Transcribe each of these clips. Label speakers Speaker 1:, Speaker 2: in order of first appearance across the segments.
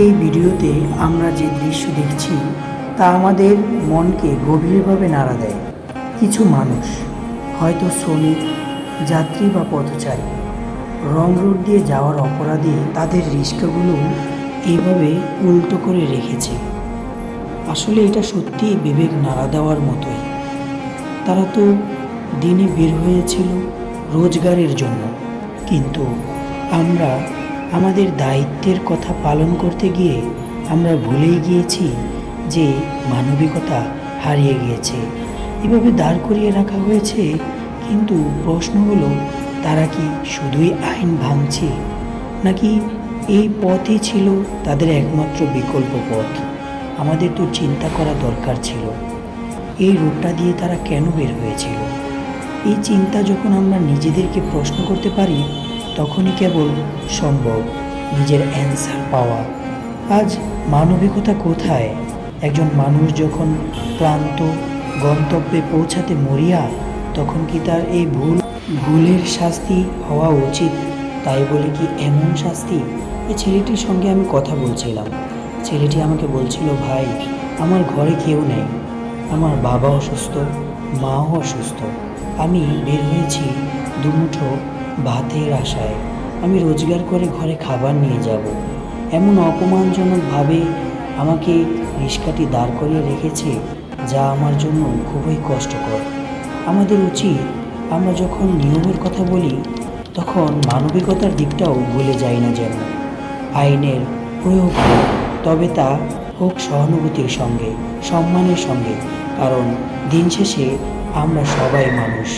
Speaker 1: এই ভিডিওতে আমরা যে দৃশ্য দেখছি তা আমাদের মনকে গভীরভাবে নাড়া দেয়। কিছু মানুষ, হয়তো শ্রমিক, যাত্রী বা পথচারী, রং রোড দিয়ে যাওয়ার অপরাধে তাদের রিক্সাগুলো এইভাবে উল্টো করে রেখেছে। আসলে এটা সত্যিই বিবেক নাড়া দেওয়ার মতোই। তারা তো দিনে বের হয়েছিল রোজগারের জন্য, কিন্তু আমরা আমাদের দায়িত্বের কথা পালন করতে গিয়ে আমরা ভুলেই গিয়েছি যে মানবিকতা হারিয়ে গিয়েছে। এভাবে দাঁড় করিয়ে রাখা হয়েছে, কিন্তু প্রশ্ন হলো, তারা কি শুধুই আইন ভাঙছে, নাকি এই পথই ছিল তাদের একমাত্র বিকল্প পথ? আমাদের তো চিন্তা করা দরকার ছিল, এই রোডটা দিয়ে তারা কেন বের হয়েছিল। এই চিন্তা যখন আমরা নিজেদেরকে প্রশ্ন করতে পারি, তখনই কেবল সম্ভব নিজের অ্যান্সার পাওয়া। আজ মানবিকতা কোথায়? একজন মানুষ যখন ক্লান্ত গন্তব্যে পৌঁছাতে মরিয়া, তখন কি তার এই ভুলের শাস্তি হওয়া উচিত? তাই বলে কি এমন শাস্তি? এই ছেলেটির সঙ্গে আমি কথা বলছিলাম। ছেলেটি আমাকে বলছিল, ভাই, আমার ঘরে কেউ নেই, আমার বাবা অসুস্থ, মাও অসুস্থ, আমি বের হয়েছি দুমুঠো ভাতের আশায়। আমি রোজগার করে ঘরে খাবার নিয়ে যাব। এমন অপমানজনকভাবে আমাকে রিক্সাটি দাঁড় করিয়ে রেখেছে, যা আমার জন্য খুবই কষ্টকর। আমাদের উচিত, আমরা যখন নিয়মের কথা বলি, তখন মানবিকতার দিকটাও ভুলে যাই না যেন। আইনের প্রয়োগ হোক, তবে তা হোক সহানুভূতির সঙ্গে, সম্মানের সঙ্গে, কারণ দিন শেষে আমরা সবাই মানুষ।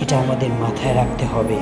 Speaker 1: এটা আমাদের মাথায় রাখতে হবে।